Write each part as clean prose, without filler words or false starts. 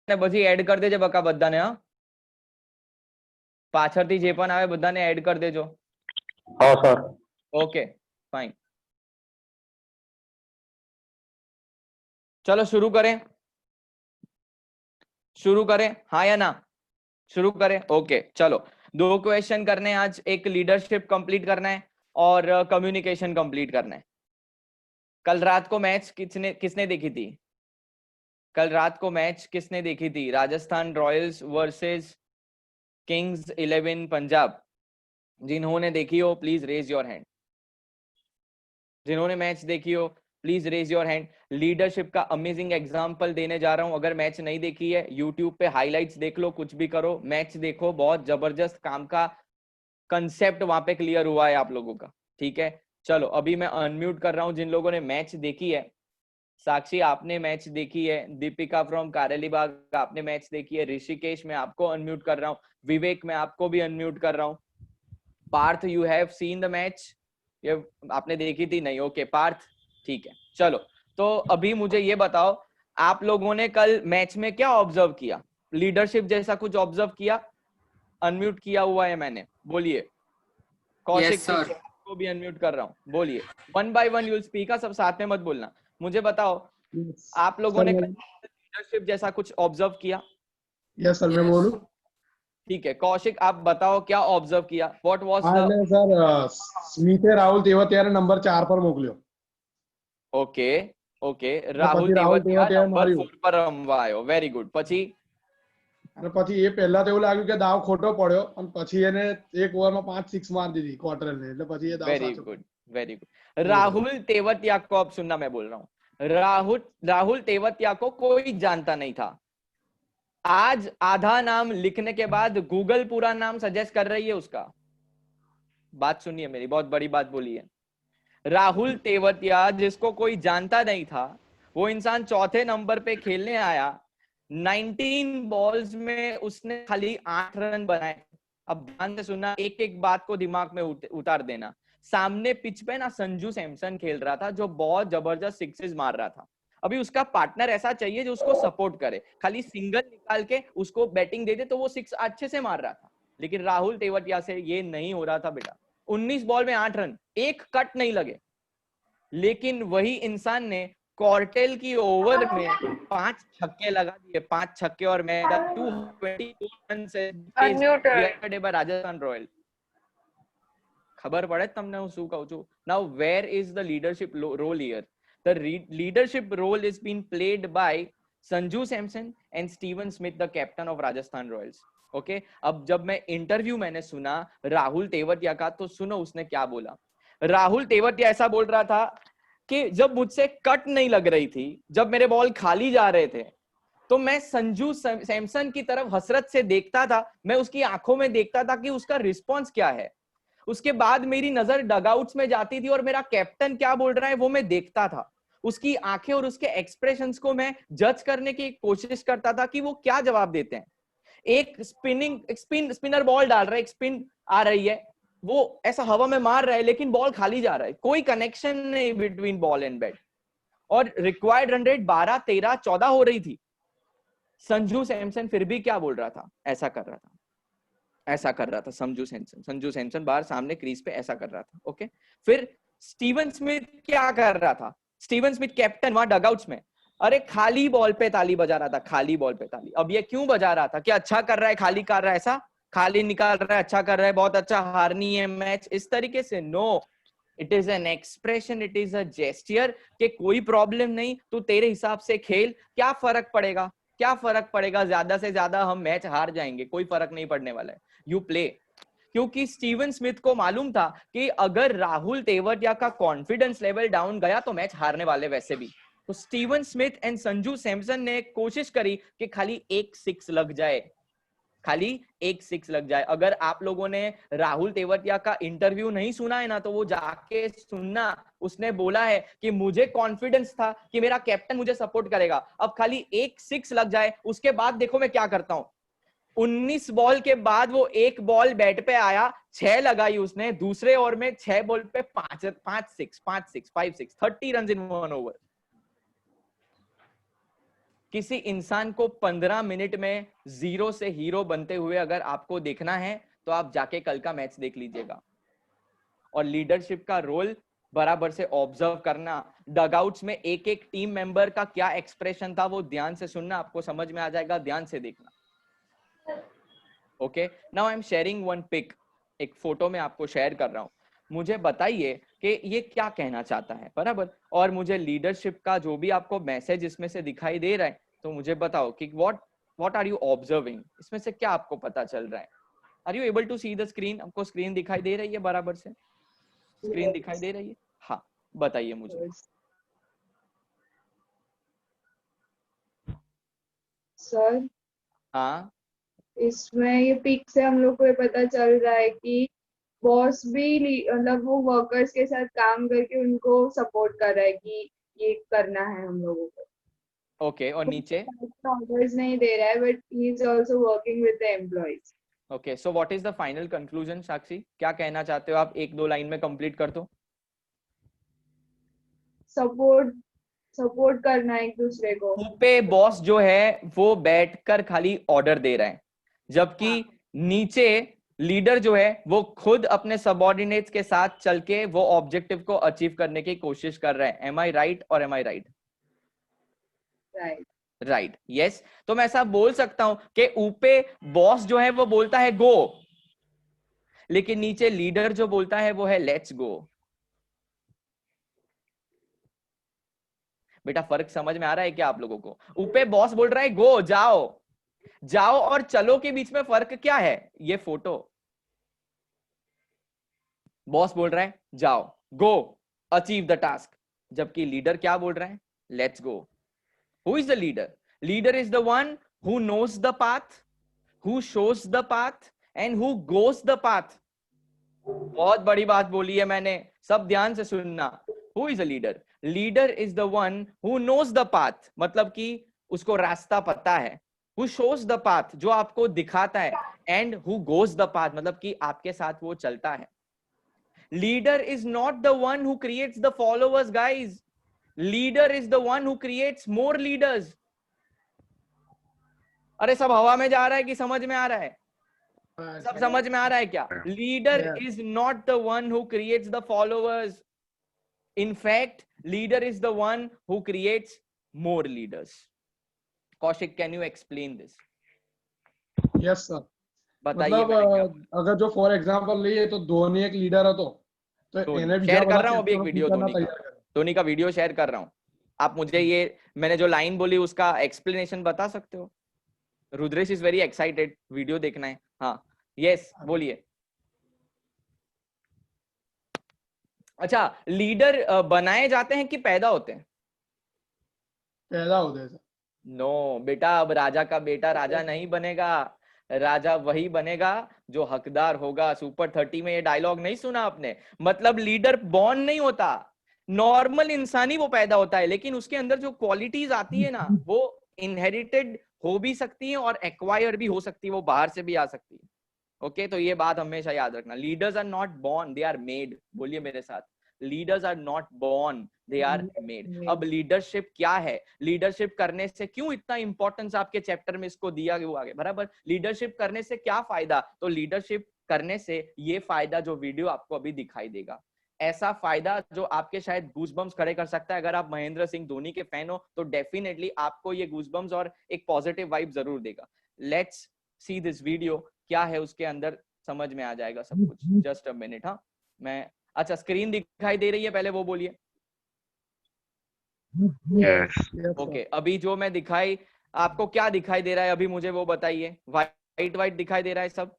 ને પછી એડ કરી દેજે બકા બધાને. હા, પાછળથી જે પણ આવે બધાને એડ કરી દેજો. હા સર. ओके फाइन, चलो शुरू करें. शुरू करें हाँ या ना? शुरू करें. ओके चलो, 2 क्वेश्चन करने हैं आज. एक लीडरशिप कंप्लीट करना है और कम्युनिकेशन कंप्लीट करना है. कल रात को मैच किसने देखी थी? कल रात को मैच किसने देखी थी? Rajasthan Royals versus Kings 11 Punjab. जिन्होंने देखी हो प्लीज रेज योर हैंड. जिन्होंने मैच देखी हो please raise your hand. Leadership का अमेजिंग एग्जांपल देने जा रहा हूं. अगर मैच नहीं देखी है यूट्यूब पे हाइलाइट्स देख लो, कुछ भी करो, मैच देखो. बहुत जबरदस्त काम का कंसेप्ट वहां पे क्लियर हुआ है आप लोगों का. ठीक है चलो, अभी मैं अनम्यूट कर रहा हूं जिन लोगों ने मैच देखी है. साक्षी आपने मैच देखी है. दीपिका फ्रॉम कारेलीबाग आपने मैच देखी है. ऋषिकेश मैं आपको अनम्यूट कर रहा हूं. विवेक मैं आपको भी अनम्यूट कर रहा हूं. Parth you have seen the match? ये आपने देखी थी? नहीं. ओके पार्थ ठीक है. चलो तो अभी मुझे ये बताओ, आप लोगों ने कल मैच में क्या ऑब्जर्व किया? लीडरशिप जैसा कुछ ऑब्जर्व किया? अनम्यूट किया हुआ है मैंने, बोलिए. कौशिक सर. को भी अनम्यूट कर रहा हूँ, बोलिए. 1 by 1 यूल स्पीक, सब साथ में मत बोलना. मुझे बताओ आप लोगों ने लीडरशिप जैसा कुछ ऑब्जर्व किया? यस सर, मैं बोलूं? ठीक है कौशिक आप बताओ क्या ऑब्जर्व किया? व्हाट वाज द सर स्मिथे राहुल तेवतिया नंबर 4 पर मोकल्यो. Okay okay, Rahul Tewatia number 4 પર રમવા આવ્યો. Very good. પછી અને પછી એ પહેલા તો એવું લાગ્યું કે દાવ ખોટો પડ્યો અને પછી એને એક ઓવરમાં 5 6 માર દીધી ક્વાર્ટરને, એટલે પછી એ દાવ वेरी સાચો. Good very good. Rahul Tewatia को अब सुनना, मैं बोल रहा हूँ. राहुल तेवतिया को कोई जानता नहीं था. आज आधा नाम लिखने के बाद गूगल पूरा नाम सजेस्ट कर रही है उसका. बात सुनिए मेरी, बहुत बड़ी बात बोली है. राहुल तेवतिया जिसको कोई जानता नहीं था, वो इंसान चौथे नंबर पे खेलने आया. 19 बॉल्स में उसने खाली 8 रन बनाए. अब ध्यान से सुनना, एक एक बात को दिमाग में उतार देना. सामने पिच पे ना संजू सैमसन खेल रहा था जो बहुत जबरदस्त सिक्सेस मार रहा था. अभी उसका पार्टनर ऐसा चाहिए जो उसको सपोर्ट करे. खाली सिंगल निकाल के उसको बैटिंग दे दे तो वो 6 अच्छे से मार रहा था. लेकिन राहुल तेवतिया से ये नहीं हो रहा था बेटा. 19 बॉल में 8 रन, एक कट नहीं लगे. लेकिन वही इंसान ने कॉर्टेल की ओवर में 5 छक्के लगा दिए, 5 छक्के, और मैं 224 रन से राजस्थान रॉयल. खबर पड़े તમને હું શું કહું છું? Now where is the leadership role here? The leadership role is being played by Sanju Samson and Steven Smith, the captain of Rajasthan Royals. Okay अब जब मैं इंटरव्यू मैंने सुना राहुल तेवतिया का, तो सुनो उसने क्या बोला. राहुल तेवतिया ऐसा बोल रहा था कि जब मुझसे कट नहीं लग रही थी, जब मेरे बॉल खाली जा रहे थे, तो मैं संजू सैमसन की तरफ हसरत से देखता था. मैं उसकी आंखों में देखता था कि उसका रिस्पॉन्स क्या है. उसके बाद मेरी नजर डगआउट्स में जाती थी और मेरा कैप्टन क्या बोल रहा है वो मैं देखता था. उसकी आंखें और उसके एक्सप्रेशंस को मैं जज करने की कोशिश करता था कि वो क्या जवाब देते हैं. एक स्पिनर बॉल डाल रहा है, एक स्पिन आ रही है, वो ऐसा हवा में मार रहा है लेकिन बॉल खाली जा रहा है. कोई कनेक्शन नहीं बिटवीन बॉल एंड बैट. और रिक्वायर्ड रन रेट 12, 13, 14 हो रही थी. संजू सैमसन फिर भी क्या बोल रहा था? ऐसा कर रहा था, ऐसा कर रहा था. संजू सैमसन बाहर सामने क्रीज पे ऐसा कर रहा था. ओके फिर स्टीवन स्मिथ क्या कर रहा था? स्टीवन स्मिथ कैप्टन वहां डगआउट्स में, अरे खाली बॉल पे ताली बजा रहा था. खाली बॉल पे ताली. अब ये क्यों बजा रहा था? कि अच्छा कर रहा है, खाली कर रहा है, ऐसा खाली निकाल रहा है, अच्छा कर रहा है, बहुत अच्छा, हारनी है मैच, इस तरीके से? No, it is an expression, it is a gesture कि कोई प्रॉब्लम नहीं, तू तेरे हिसाब से खेल, क्या फर्क पड़ेगा, क्या फर्क पड़ेगा, ज्यादा से ज्यादा हम मैच हार जाएंगे, कोई फर्क नहीं पड़ने वाला है, यू प्ले. क्योंकि स्टीवन स्मिथ को मालूम था कि अगर राहुल तेवतिया का कॉन्फिडेंस लेवल डाउन गया तो मैच हारने वाले वैसे भी. तो Steven Smith and Sanju Samson ने कोशिश करी कि खाली एक 6 लग जाए, खाली एक 6 लग जाए. अगर आप लोगों ने राहुल तेवतिया का इंटरव्यू नहीं सुना है ना, तो वो जाके सुनना. उसने बोला है कि मुझे कॉन्फिडेंस था कि मेरा कैप्टन मुझे सपोर्ट करेगा, अब खाली एक 6 लग जाए, उसके बाद देखो मैं क्या करता हूं. 19 बॉल के बाद वो एक बॉल बैट पे आया, 6 लगाई उसने. दूसरे ओवर में 6 बॉल पे 5 6 30 रन इन 1 ओवर. किसी इंसान को 15 मिनट में जीरो से हीरो बनते हुए अगर आपको देखना है तो आप जाके कल का मैच देख लीजिएगा। और लीडरशिप का रोल बराबर से ऑब्जर्व करना, डगआउट्स में एक एक टीम मेंबर का क्या एक्सप्रेशन था वो ध्यान से सुनना, आपको समझ में आ जाएगा, ध्यान से देखना। Okay, now I am sharing one pic, एक फोटो में आपको शेयर कर रहा हूं। मुझे बताइए कि ये क्या कहना चाहता है, बराबर। और मुझे लीडरशिप का जो भी आपको मैसेज इसमें से दिखाई दे रहा है तो मुझे बताओ कि व्हाट आर यू ऑब्जर्विंग, इसमें से क्या आपको पता चल रहा है। Are you able to see the screen, आपको स्क्रीन दिखाई दे रही है बराबर से, स्क्रीन दिखाई दे रही है? हाँ, बताइए मुझे। सर, हाँ, इसमें ये पिक से हम लोग को ये पता चल रहा है कि बॉस भी मतलब वो वर्कर्स के साथ काम करके उनको सपोर्ट कर रहा है कि ये करना है हम लोगों को। ओके, और नीचे? ऑर्डर्स नहीं दे रहा है but he is also working with the employees. Okay, so what is the final conclusion Sakshi, क्या कहना चाहते हो आप? एक दो लाइन में कंप्लीट कर दो। सपोर्ट करना है एक दूसरे को। पे बॉस जो है वो बैठकर खाली ऑर्डर दे रहा है, जबकि नीचे लीडर जो है वो खुद अपने सबऑर्डिनेट्स के साथ चल के वो ऑब्जेक्टिव को अचीव करने की कोशिश कर रहा है। एम आई राइट और एम आई राइट? Right, right, yes. तो मैं ऐसा बोल सकता हूं कि ऊपे बॉस जो है वो बोलता है गो, लेकिन नीचे लीडर जो बोलता है वो है लेट्स गो। बेटा फर्क समझ में आ रहा है क्या आप लोगों को? ऊपे बॉस बोल रहा है गो, जाओ जाओ, और चलो के बीच में फर्क क्या है? ये फोटो, बॉस बोल रहा है जाओ, गो, अचीव द टास्क, जबकि लीडर क्या बोल रहा है? Let's go. Who is the leader? Leader is the one who knows the path, who shows the path and who goes the path. बहुत बड़ी बात बोली है मैंने, सब ध्यान से सुनना। Who is a leader? Leader is the one who knows the path, मतलब कि उसको रास्ता पता है। हु शोस द पाथ, जो आपको दिखाता है। And who goes the path, मतलब कि आपके साथ वो चलता है। Leader is not the one who creates the followers guys, leader is the one who creates more leaders. अरे सब हवा में जा रहा है कि समझ में आ रहा है? सब समझ में आ रहा है क्या? Leader is not the one who creates the followers, in fact leader is the one who creates more leaders. Kaushik, can you explain this? Yes sir. बताइए मतलब मैंने क्या बोला। अगर जो फॉर एग्जांपल लिए तो धोनी एक लीडर है तो इन्हें भी शेयर कर वाला रहा हूं अभी एक कैप्टन वीडियो करना धोनी का, तैयार करें। धोनी का वीडियो शेयर कर रहा हूं। आप मुझे ये मैंने जो लाइन बोली उसका एक्सप्लेनेशन बता सकते हो? Rudresh is very excited, video देखना है। हाँ, यस, बोलिए। अच्छा, लीडर बनाए जाते हैं कि पैदा होते हैं? पैदा होते हैं सर। नो बेटा, अब राजा का बेटा राजा नहीं बनेगा, राजा वही बनेगा जो हकदार होगा। सुपर 30 में ये डायलॉग नहीं सुना आपने? मतलब लीडर बॉर्न नहीं होता, नॉर्मल इंसान ही वो पैदा होता है, लेकिन उसके अंदर जो क्वालिटीज आती है ना वो इनहेरिटेड हो भी सकती है और एक्वायर भी हो सकती है, वो बाहर से भी आ सकती है। ओके, तो ये बात हमेशा याद रखना, leaders are not born, they are made. बोलिए मेरे साथ, leaders are not born, they are made. अब लीडरशिप क्या है, लीडरशिप करने से क्यों इतना इंपॉर्टेंस आपके चैप्टर में इसको दिया हुआ है, बराबर। लीडरशिप करने से क्या फायदा? तो लीडरशिप करने से ये फायदा जो वीडियो आपको अभी दिखाई देगा, ऐसा फायदा जो आपके शायद गूजबम्स खड़े कर सकता है। अगर आप महेंद्र सिंह धोनी के फैन हो तो डेफिनेटली आपको ये गूजबम्स और एक पॉजिटिव वाइब जरूर देगा। लेट्स सी दिस वीडियो, क्या है उसके अंदर, समझ में आ जाएगा सब कुछ। Just a minute. हाँ, मैं, अच्छा स्क्रीन दिखाई दे रही है, पहले वो बोलिए। ओके, अभी जो मैं दिखाई, आपको क्या दिखाई दे रहा है अभी, मुझे वो बताइए। वाइट वाइट दिखाई दे रहा है सब?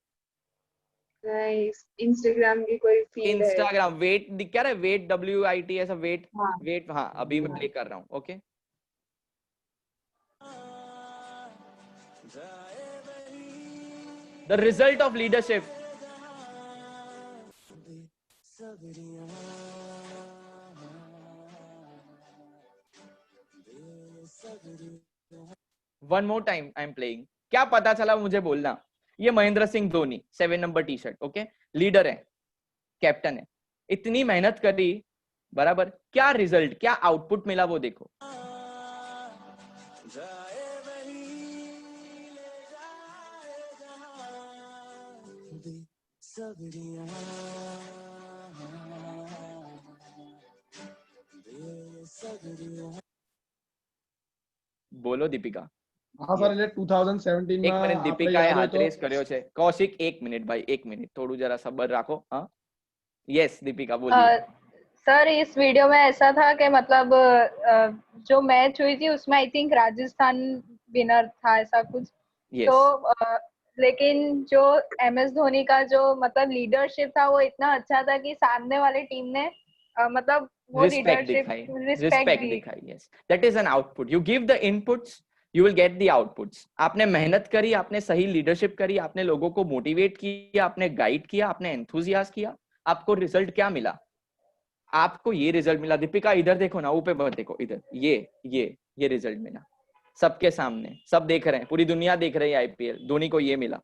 इंस्टाग्राम की कोई फीड है। इंस्टाग्राम वेट दिख क्या रहा है? वेट, WIT, ऐसा वेट। हाँ, वेट, हाँ, अभी मैं प्ले कर रहा हूँ। Okay, the result of leadership. One more time I am playing. क्या पता चला मुझे बोलना। ये Mahendra Singh Dhoni 7 number T shirt, okay, leader है, कैप्टन है, इतनी मेहनत करी, बराबर, क्या रिजल्ट, क्या आउटपुट मिला वो देखो। બોલો દીપિકા. હા સર, એટલે 2017 એક માં મિનિટ, આપણે દીપિકાએ યાદ હોય હાથ તો રેસ કર્યો છે. કૌશિક એક મિનિટ ભાઈ, એક મિનિટ, થોડું जरा सब्र રાખो. हाँ यस दीपिका बोलिए. सर इस वीडियो में ऐसा था कि मतलब जो मैच हुई थी उसमें आई थिंक राजस्थान विनर था, ऐसा कुछ. यस तो लेकिन जो MS धोनी का जो मतलब लीडरशिप था वो इतना अच्छा था कि सामने वाली टीम ने मतलब वो रिस्पेक्ट लीडरशिप दिखाई, रिस्पेक्ट रिस्पेक्ट दी. दिखाई. Yes, that is an output. You give the inputs, you will get the outputs. आपने मेहनत करी, आपने सही लीडरशिप करी, आपने लोगों को मोटिवेट किया, आपने गाइड किया, आपने एंथुसियास्ट किया, आपको रिजल्ट क्या मिला? आपको ये रिजल्ट मिला. दीपिका इधर देखो ना, ऊपर मत देखो, इधर. ये रिजल्ट मिला सबके सामने, सब देख रहे हैं, पूरी दुनिया देख रही है आईपीएल. धोनी को ये मिला.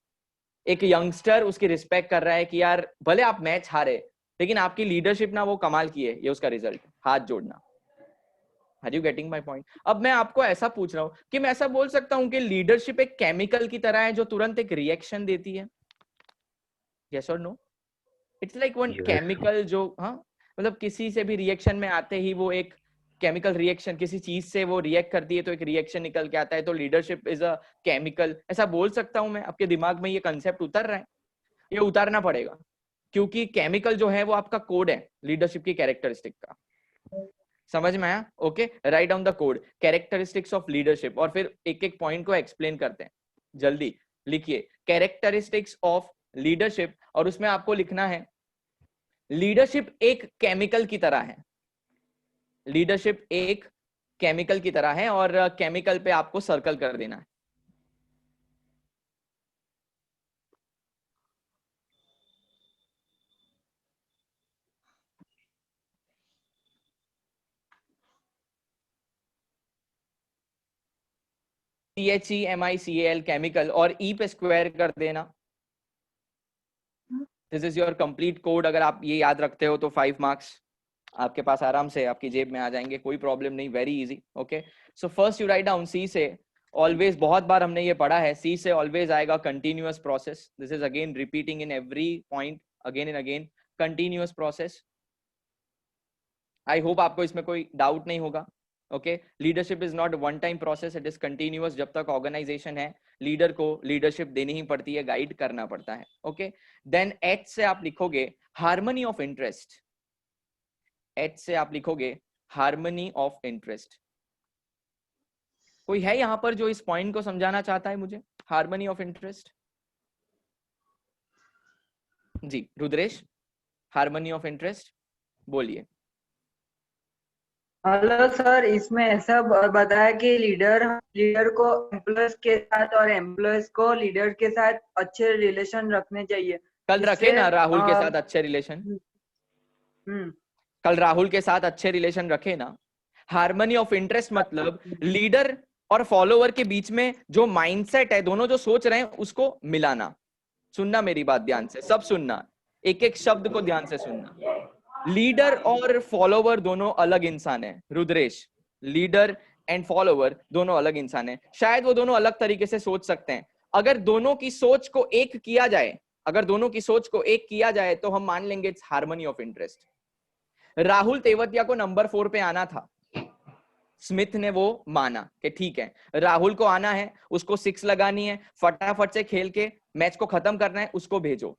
एक यंगस्टर उसकी रिस्पेक्ट कर रहा है कि यार भले आप मैच हारे लेकिन आपकी लीडरशिप ना वो कमाल की है, ये उसका रिजल्ट. हाथ जोड़ना. Are you getting my point? अब मैं आपको ऐसा पूछ रहा हूं कि मैं ऐसा बोल सकता हूं कि लीडरशिप एक केमिकल की तरह है जो तुरंत एक रिएक्शन देती है. यस और no? It's like one chemical जो, हाँ, मतलब किसी से भी रिएक्शन में आते ही वो एक केमिकल रिएक्शन, किसी चीज से वो रिएक्ट करती है तो एक रिएक्शन निकल के आता है. तो लीडरशिप इज अ केमिकल, ऐसा बोल सकता हूं मैं. आपके दिमाग में ये कंसेप्ट उतर रहा है? ये उतारना पड़ेगा क्योंकि केमिकल जो है वो आपका कोड है लीडरशिप की कैरेक्टरिस्टिक का. समझ में आया? Okay, write down the code, characteristics of leadership. और फिर एक एक पॉइंट को एक्सप्लेन करते हैं. जल्दी लिखिए, कैरेक्टरिस्टिक्स ऑफ लीडरशिप, और उसमें आपको लिखना है लीडरशिप एक केमिकल की तरह है. लीडरशिप एक केमिकल की तरह है और केमिकल पे आपको सर्कल कर देना है. CHEMICAL केमिकल, और E पे स्क्वायर कर देना. This is your complete code. अगर आप ये याद रखते हो तो 5 मार्क्स आपके पास आराम से आपकी जेब में आ जाएंगे, कोई प्रॉब्लम नहीं, very easy. Okay, so first you write down C से ऑलवेज, बहुत बार हमने ये पढ़ा है, C से ऑलवेज आएगा continuous process. This is again repeating in every point again and again, continuous process. I hope आपको इसमें कोई डाउट नहीं होगा. Okay, leadership is not one time process, it is continuous. जब तक ऑर्गेनाइजेशन है लीडर को लीडरशिप देनी ही पड़ती है, गाइड करना पड़ता है. ओके, देन H से आप लिखोगे हार्मनी ऑफ इंटरेस्ट. H से आप लिखोगे हार्मनी ऑफ इंटरेस्ट. कोई है यहां पर जो इस पॉइंट को समझाना चाहता है मुझे? Harmony of interest. जी रुद्रेश, हार्मनी ऑफ इंटरेस्ट बोलिए. हेलो सर, इसमें ऐसा बताया कि लीडर को एम्प्लॉयज के साथ और एम्प्लॉयज को लीडर के साथ अच्छे रिलेशन रखने चाहिए. कल रखे ना राहुल के साथ अच्छे रिलेशन. कल राहुल के साथ अच्छे रिलेशन रखे ना. हार्मनी ऑफ इंटरेस्ट मतलब लीडर और फॉलोवर के बीच में जो माइंडसेट है, दोनों जो सोच रहे हैं उसको मिलाना. सुनना मेरी बात ध्यान से, सब सुनना, एक एक शब्द को ध्यान से सुनना. लीडर और फॉलोवर दोनों अलग इंसान है रुद्रेश. लीडर एंड फॉलोवर दोनों अलग इंसान है. शायद वो दोनों अलग तरीके से सोच सकते हैं. अगर दोनों की सोच को एक किया जाए, अगर दोनों की सोच को एक किया जाए तो हम मान लेंगे it's harmony of interest. Rahul Tewatia को नंबर 4 पे आना था. स्मिथ ने वो माना कि ठीक है राहुल को आना है, उसको 6 लगानी है, फटाफट से खेल के मैच को खत्म करना है, उसको भेजो.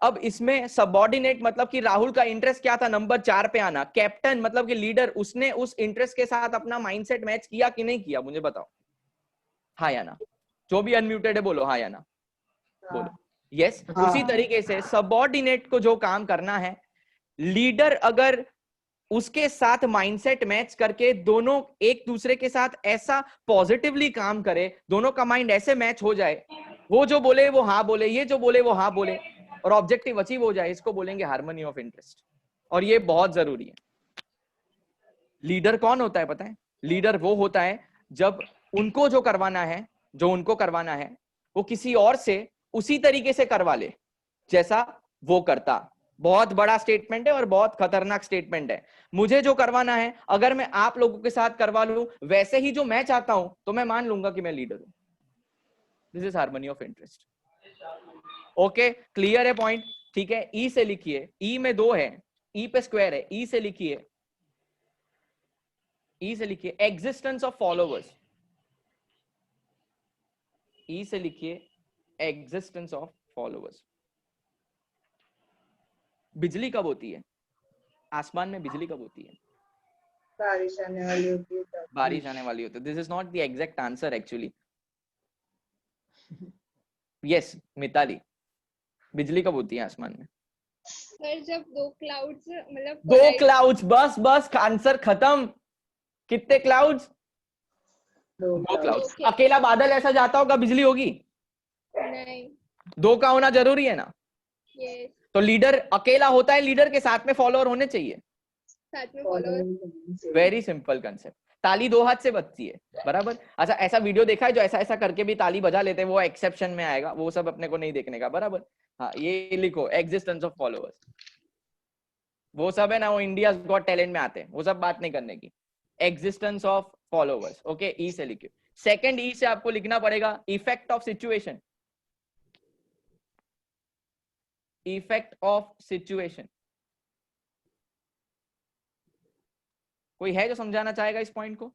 अब इसमें सबऑर्डिनेट मतलब कि राहुल का इंटरेस्ट क्या था? नंबर 4 पे आना. कैप्टन मतलब कि लीडर, उसने उस इंटरेस्ट के साथ अपना माइंडसेट मैच किया कि नहीं किया? मुझे बताओ, हाँ या ना. जो भी अनम्यूटेड है बोलो हाँ या ना, बोलो यस. उसी तरीके से सबऑर्डिनेट को जो काम करना है, लीडर अगर उसके साथ माइंडसेट मैच करके दोनों एक दूसरे के साथ ऐसा पॉजिटिवली काम करे, दोनों का माइंड ऐसे मैच हो जाए, वो जो बोले वो हाँ बोले, ये जो बोले वो हाँ बोले, और ऑब्जेक्टिव अचीव हो जाए, इसको बोलेंगे हार्मनी ऑफ इंटरेस्ट. और ये बहुत जरूरी है. लीडर कौन होता है पता है? लीडर वो होता है जब उनको जो करवाना है, जो उनको करवाना है, वो किसी और से उसी तरीके से करवा ले जैसा वो करता. बहुत बड़ा स्टेटमेंट है और बहुत खतरनाक स्टेटमेंट है. मुझे जो करवाना है अगर मैं आप लोगों के साथ करवा लूं वैसे ही जो मैं चाहता हूं, तो मैं मान लूंगा कि मैं लीडर हूं. This is harmony of interest. Okay clear है पॉइंट? ठीक है, ई से लिखिए, ई में 2 है, ई पे स्क्वायर है, ई से लिखिए, ई से लिखिए एग्जिस्टेंस ऑफ फॉलोवर्स, ई से लिखिए एग्जिस्टेंस ऑफ फॉलोवर्स। बिजली कब होती है? आसमान में बिजली कब होती है? बारिश आने वाली होती है तब। बारिश आने वाली होती है। This is not the exact answer actually. Yes Mitali, बिजली कब होती है आसमान में? सर जब 2 क्लाउड्स मतलब 2 क्लाउड्स, बस बस आंसर खत्म। कितने क्लाउड्स? 2 क्लाउड्स। Okay. अकेला बादल ऐसा जाता होगा, बिजली होगी? नहीं। 2 का होना जरूरी है ना? यस, तो लीडर अकेला होता है, लीडर के साथ में फॉलोअर होने चाहिए। साथ में फॉलोअर। Very simple concept. ताली 2 हाथ से बजती है, बराबर। अच्छा ऐसा वीडियो देखा है जो ऐसा ऐसा करके भी ताली बजा लेते हैं, वो एक्सेप्शन में आएगा, वो सब अपने को नहीं देखने का, बराबर। हाँ ये लिखो एग्जिस्टेंस ऑफ फॉलोअर्स। वो सब है ना, वो इंडिया गॉट टैलेंट में आते हैं, वो सब बात नहीं करने की। एग्जिस्टेंस ऑफ फॉलोअर्स, ओके ई से लिखिए। सेकंड ई से आपको लिखना पड़ेगा effect of situation. Effect of situation. कोई है जो समझाना चाहेगा इस पॉइंट को?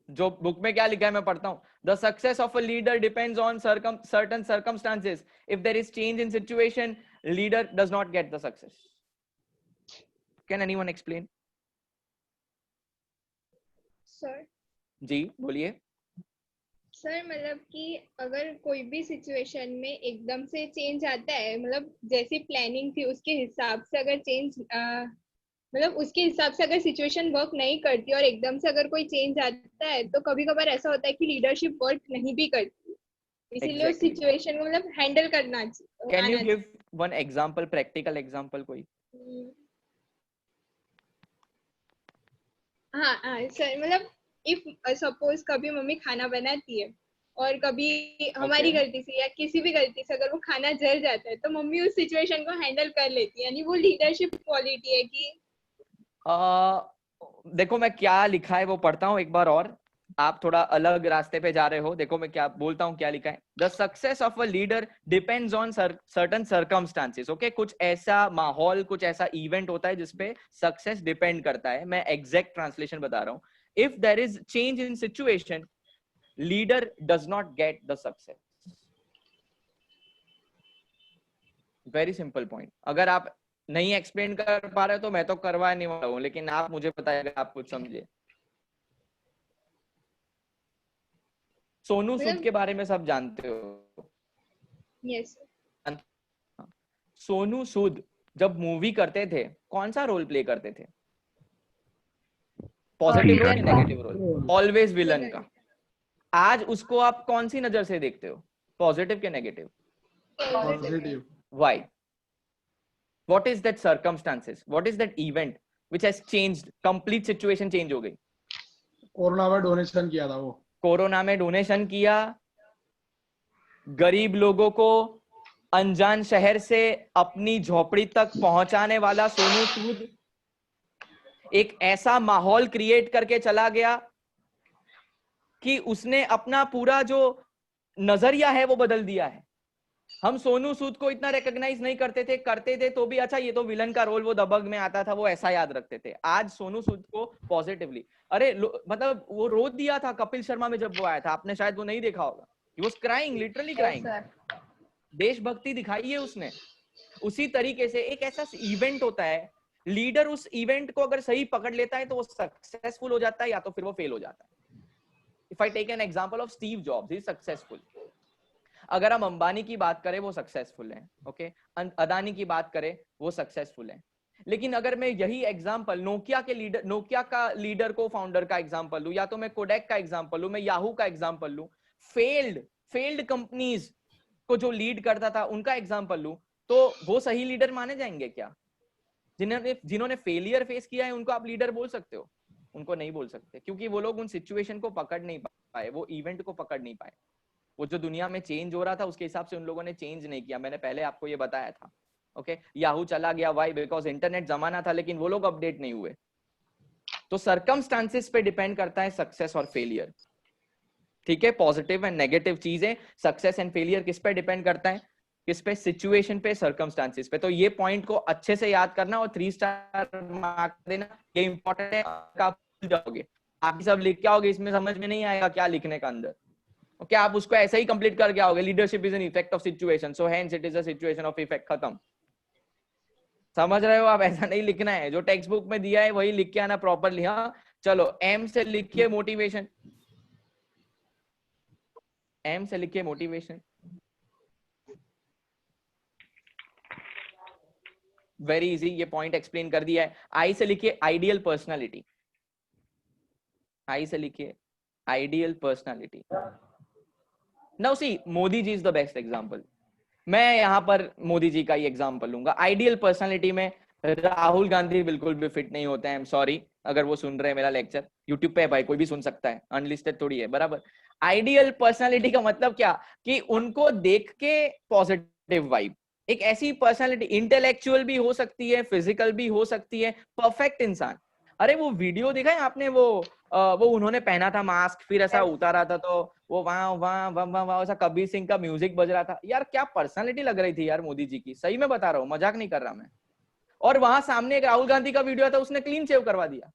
जो बुक में क्या लिखा है मैं पढ़ता हूं। The success of a leader depends on certain circumstances. If there is change in situation, leader does not get the success. Can anyone explain? Sir ji बोलिए। सर मतलब कि अगर कोई भी सिचुएशन में एकदम से चेंज आता है, मतलब जैसी प्लानिंग थी उसके हिसाब से अगर चेंज मतलब उसके हिसाब से अगर सिचुएशन वर्क नहीं करती और एकदम से अगर कोई चेंज आता है, तो कभी कभार ऐसा होता है कि लीडरशिप वर्क नहीं भी करती। इसीलिए उस Exactly. सिचुएशन को मतलब हैंडल करना चाहिए। कैन यू आना give one example, practical example कोई? चाहिए। हाँ हाँ सर, मतलब इफ सपोज कभी मम्मी खाना बनाती है और कभी हमारी Okay. गलती से या किसी भी गलती से अगर वो खाना जल जाता है, तो मम्मी उस सिचुएशन को हैंडल कर लेती है, यानी वो लीडरशिप क्वालिटी है कि देखो मैं क्या लिखा है वो पढ़ता हूं एक बार और। आप थोड़ा अलग रास्ते पे जा रहे हो। देखो मैं क्या बोलता हूं, क्या लिखा है। The success of a leader depends on certain circumstances. Okay, कुछ ऐसा माहौल, कुछ ऐसा इवेंट होता है जिसपे सक्सेस डिपेंड करता है। मैं एग्जैक्ट ट्रांसलेशन बता रहा हूं। If there is change in situation, leader does not get the success. Very simple point. अगर आप नहीं एक्सप्लेन कर पा रहे हो तो मैं तो करवा नहीं वाला हूं, लेकिन आप मुझे बताइए आप कुछ समझे। सोनू सूद मतलब के बारे में सब जानते हो? यस सोनू सूद जब मूवी करते थे कौन सा रोल प्ले करते थे? पॉजिटिव रोल या विलन का। Negative role? ऑलवेज विलन का। आज उसको आप कौन सी नजर से देखते हो, पॉजिटिव के negative? Positive. Why? What is that circumstances? What is that event which has changed? Complete situation change हो गई। कोरोना में डोनेशन किया था वो। कोरोना में डोनेशन किया, गरीब लोगों को अनजान शहर से अपनी झोपड़ी तक पहुंचाने वाला सोनू सूद एक ऐसा माहौल क्रिएट करके चला गया कि उसने अपना पूरा जो नजरिया है वो बदल दिया है। हम सोनू सूद को इतना रिकॉग्नाइज नहीं करते थे तो भी अच्छा ये तो विलन का रोल, वो दबंग में आता था, वो ऐसा याद रखते थे। आज सोनू सूद को पॉजिटिवली, अरे मतलब वो रो दिया था कपिल शर्मा में जब वो आया था, आपने शायद वो नहीं देखा होगा। He was crying, literally crying. देशभक्ति दिखाई है उसने। उसी तरीके से एक ऐसा इवेंट होता है, लीडर उस इवेंट को अगर सही पकड़ लेता है तो वो सक्सेसफुल हो जाता है या तो फिर वो फेल हो जाता है। If I take an example of Steve Jobs, he is successful. अगर हम अंबानी की बात करें वो सक्सेसफुल है, ओके, अदानी की बात करें वो सक्सेसफुल है। लेकिन अगर मैं यही एग्जांपल नोकिया के लीडर, नोकिया का लीडर को फाउंडर का एग्जांपल लूं, या तो मैं कोडेक का एग्जांपल लूं, मैं याहू का एग्जांपल लूं, फेल्ड कंपनीज को जो लीड करता था उनका एग्जांपल लूं, तो वो सही लीडर माने जाएंगे क्या? जिन्होंने फेलियर फेस किया है उनको आप लीडर बोल सकते हो? उनको नहीं बोल सकते, क्योंकि वो लोग उन सिचुएशन को पकड़ नहीं पाए, वो इवेंट को पकड़ नहीं पाए। वो जो दुनिया में चेंज हो रहा था उसके हिसाब से उन लोगों ने चेंज नहीं किया। मैंने पहले आपको ये बताया था। ओके, याहू चला गया, वाई? बिकॉज इंटरनेट जमाना था, लेकिन वो लोग अपडेट नहीं हुए। तो सर्कमस्टांसेस पे डिपेंड करता है सक्सेस और फेलियर। ठीक है, पॉजिटिव एंड नेगेटिव चीजें, सक्सेस एंड फेलियर किस पे डिपेंड करता है? किस पे? सिचुएशन पे, सर्कमस्टांसिस पे। तो ये पॉइंट को अच्छे से याद करना और 3 स्टार मार्क देना, ये इंपॉर्टेंट है। आप भूल जाओगे, आप सब लिख के आओगे, इसमें समझ में नहीं आएगा क्या लिखने का अंदर। ओके, आप उसको ऐसे ही कंप्लीट करके आओगे। Leadership is an effect of situation, so hence it is a situation of effect, खत्म। समझ रहे हो आप? ऐसा नहीं लिखना है, जो टेक्स्ट बुक में दिया है वही लिख के आना प्रॉपरली। हाँ चलो, एम से लिखिए मोटिवेशन, एम से लिखिए मोटिवेशन। वेरी इजी, ये पॉइंट एक्सप्लेन कर दिया है। आई से लिखिए आइडियल पर्सनालिटी, आई से लिखिए ideal personality. Now see, Modi ji is the best example. मैं यहां पर मोदी जी का ही एग्जांपल लूंगा। आइडियल पर्सनालिटी में राहुल गांधी बिल्कुल भी फिट नहीं होते हैं। आई एम सॉरी, अगर वो सुन रहे हैं मेरा लेक्चर, यूट्यूब पे है भाई, कोई भी सुन सकता है, अनलिस्टेड थोड़ी है, बराबर। आइडियल पर्सनालिटी का मतलब क्या? कि उनको देख के पॉजिटिव वाइब, एक ऐसी पर्सनालिटी, इंटेलेक्चुअल भी हो सकती है, फिजिकल भी हो सकती है, परफेक्ट इंसान। अरे वो वीडियो देखा है आपने, वो उन्होंने पहना था मास्क, फिर ऐसा उतारा था, तो वो वहां वहां वहां वहां ऐसा कबीर सिंह का म्यूजिक बज रहा था। यार क्या पर्सनालिटी लग रही थी यार मोदी जी की, सही में बता रहा हूँ, मजाक नहीं कर रहा मैं। और वहां सामने एक राहुल गांधी का वीडियो था, उसने क्लीन शेव करवा दिया।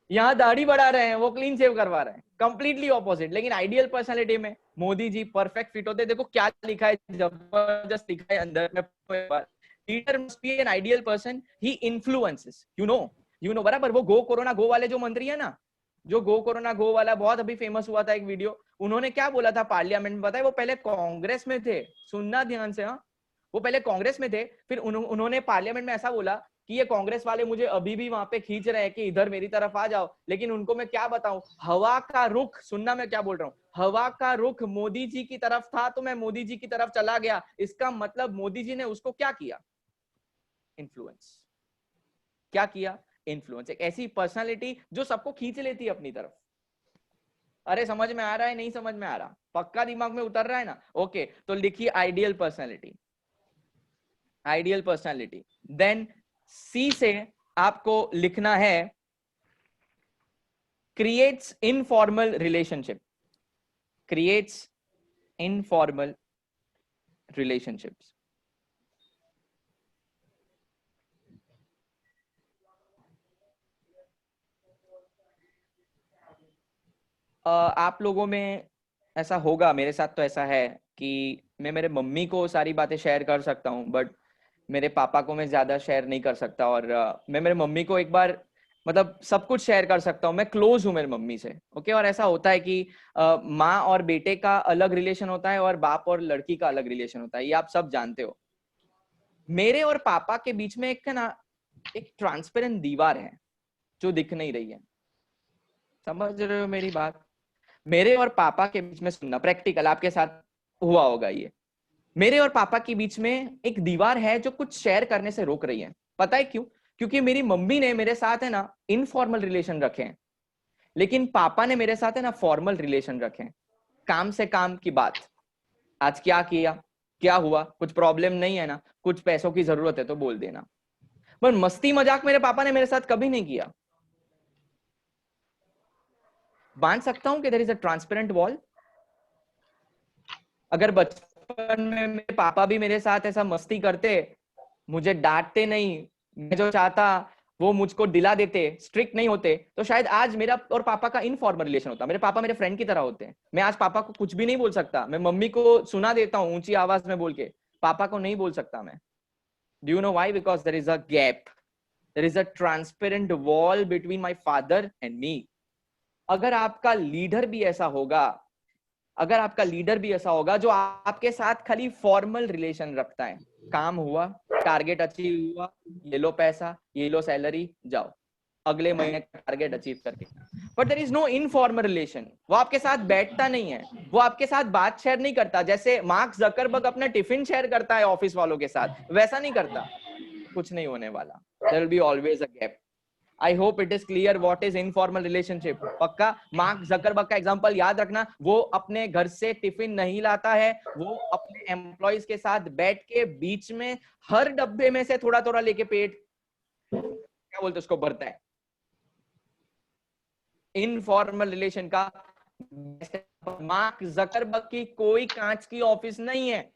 यहाँ दाढ़ी बढ़ा रहे हैं, वो क्लीन शेव करवा रहे हैं, कंप्लीटली ऑपोजिट। लेकिन आइडियल पर्सनालिटी में मोदी जी परफेक्ट फिट होते। देखो क्या लिखा है, जबरदस्त लिखा है अंदर में। Leader must be an ideal person, he influences, you know बराबर। वो गो कोरोना गो वाले जो मंत्री है ना, जो गो कोरोना गो वाला बहुत अभी फेमस हुआ था एक वीडियो, उन्होंने क्या बोला था पार्लियामेंट में, बताए? वो पहले कांग्रेस में थे, सुनना ध्यान से। हाँ, वो पहले कांग्रेस में थे, फिर उन्होंने पार्लियामेंट में ऐसा बोला कि ये कांग्रेस वाले मुझे अभी भी वहां पे खींच रहे हैं कि इधर मेरी तरफ आ जाओ, लेकिन उनको मैं क्या बताऊं, हवा का रुख, सुनना मैं क्या बोल रहा हूँ, हवा का रुख मोदी जी की तरफ था, तो मैं मोदी जी की तरफ चला गया। इसका मतलब मोदी जी ने उसको क्या किया? इन्फ्लुएंस। क्या किया? इन्फ्लुएंस। एक ऐसी पर्सनालिटी जो सबको खींच लेती है अपनी तरफ। अरे समझ में आ रहा है? नहीं समझ में आ रहा? पक्का दिमाग में उतर रहा है ना? ओके, तो लिखिए ideal personality, ideal personality. Then C से आपको लिखना है creates informal relationship, creates informal relationships. आप लोगों में ऐसा होगा, मेरे साथ तो ऐसा है कि मैं मेरे मम्मी को सारी बातें शेयर कर सकता हूँ, बट मेरे पापा को मैं ज्यादा शेयर नहीं कर सकता। और मैं मेरे मम्मी को एक बार मतलब सब कुछ शेयर कर सकता हूँ, मैं क्लोज हूँ मेरी मम्मी से। ओके, और ऐसा होता है कि माँ और बेटे का अलग रिलेशन होता है और बाप और लड़की का अलग रिलेशन होता है, ये आप सब जानते हो। मेरे और पापा के बीच में एक ना, एक ट्रांसपेरेंट दीवार है जो दिख नहीं रही है। समझ रहे हो मेरी बात? मेरे और पापा के बीच में, सुनना प्रैक्टिकल, आपके साथ हुआ होगा ये। मेरे और पापा के बीच में एक दीवार है जो कुछ शेयर करने से रोक रही है। पता है क्यों? क्योंकि मेरी मम्मी ने मेरे साथ है ना इनफॉर्मल रिलेशन रखे हैं, लेकिन पापा ने मेरे साथ है ना फॉर्मल रिलेशन रखे हैं। काम से काम की बात, आज क्या किया, क्या हुआ, कुछ प्रॉब्लम नहीं है ना, कुछ पैसों की जरूरत है तो बोल देना। पर मस्ती मजाक मेरे पापा ने मेरे साथ कभी नहीं किया। बांध सकता हूं कि there is a transparent wall. अगर बचपन में मेरे पापा भी मेरे साथ ऐसा मस्ती करते, मुझे डांटते नहीं, मैं जो चाहता वो मुझको दिला देते, स्ट्रिक्ट नहीं होते, तो शायद आज मेरा और पापा का इनफॉर्मल रिलेशन होता। मेरे पापा मेरे फ्रेंड की तरह होते हैं। मैं आज पापा को कुछ भी नहीं बोल सकता, मैं मम्मी को सुना देता हूँ ऊंची आवाज में बोल के, पापा को नहीं बोल सकता मैं। Do you know why? Because there is a gap, there is a transparent wall between my father and me. अगर आपका लीडर भी ऐसा होगा, अगर आपका लीडर भी ऐसा होगा जो आपके साथ खाली फॉर्मल रिलेशन रखता है, काम हुआ, टारगेट अचीव हुआ, ये लो पैसा, ये लो सैलरी, जाओ अगले महीने का टारगेट अचीव करके, but there is no informal relation. वो आपके साथ बैठता नहीं है, वो आपके साथ बात शेयर नहीं करता। जैसे मार्क जकरबर्ग अपना टिफिन शेयर करता है ऑफिस वालों के साथ, वैसा नहीं करता। कुछ नहीं होने वाला, there will be always a gap. I hope it is clear what is informal relationship. पक्का? मार्क जकरबर्ग का एग्जांपल याद रखना, वो अपने घर से टिफिन नहीं लाता है, वो अपने एम्प्लॉइज के साथ बैठ के बीच में हर डब्बे में से थोड़ा थोड़ा लेके पेट, क्या बोलते उसको, भरता है। इनफॉर्मल रिलेशन का मार्क जकरबर्ग की कोई कांच की ऑफिस नहीं है,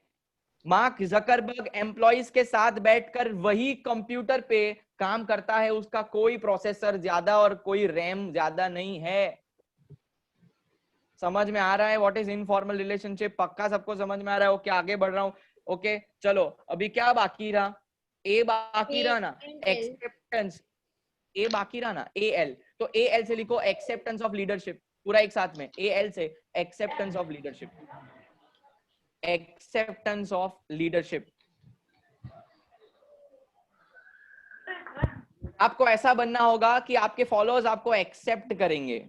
मार्क जकरबर्ग एम्प्लॉइज के साथ बैठकर वही कंप्यूटर पे काम करता है, उसका कोई प्रोसेसर ज्यादा और कोई रैम ज्यादा नहीं है। समझ में आ रहा है व्हाट इज इनफॉर्मल रिलेशनशिप? पक्का सबको समझ में आ रहा है? ओके, आगे बढ़ रहा हूं। ओके चलो, अभी क्या बाकी रहा? ए बाकी रहा ना, एक्सेप्टेंस। ए बाकी रहा ना, ए एल। तो ए एल से लिखो एक्सेप्टेंस ऑफ लीडरशिप, पूरा एक साथ में। ए एल से acceptance of leadership, acceptance of leadership. आपको ऐसा बनना होगा कि आपके फॉलोअर्स आपको एक्सेप्ट करेंगे।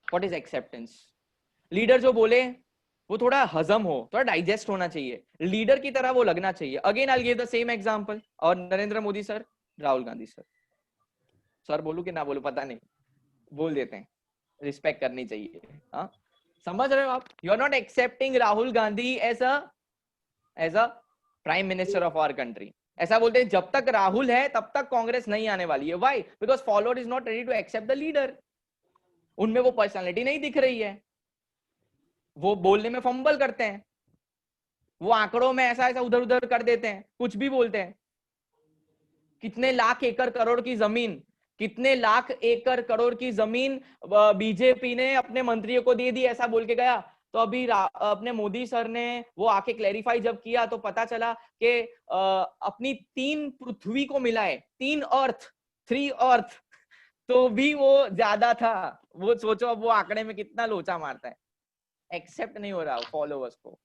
What is acceptance? लीडर जो बोले वो थोड़ा हजम हो, थोड़ा डाइजेस्ट होना चाहिए, लीडर की तरह वो लगना चाहिए। Again I give the same example. और Narendra Modi sir, Rahul Gandhi sir, sir बोलूं कि ना बोलूं पता नहीं, बोल देते हैं, रिस्पेक्ट करनी चाहिए। हाँ, समझ रहे हो आप? You are not accepting Rahul Gandhi as a prime minister of our country. ऐसा बोलते हैं जब तक राहुल है तब तक कांग्रेस नहीं आने वाली है। Why? Because follower is not ready to accept the leader. उनमें वो पर्सनालिटी नहीं दिख रही है, वो बोलने में फंबल करते हैं, वो आंकड़ों में ऐसा ऐसा उधर उधर कर देते हैं, कुछ भी बोलते हैं। कितने लाख एकड़ करोड़ की जमीन, कितने लाख एकड़ करोड़ की जमीन बीजेपी ने अपने मंत्रियों को दे दी, ऐसा बोल के गया। तो अभी अपने मोदी सर ने वो आके क्लैरिफाई जब किया तो पता चला कि अपनी 3 पृथ्वी को मिला है, 3 अर्थ, 3 अर्थ, तो भी वो ज्यादा था। वो सोचो अब वो आंकड़े में कितना लोचा मारता है। एक्सेप्ट नहीं हो रहा फॉलोअर्स को,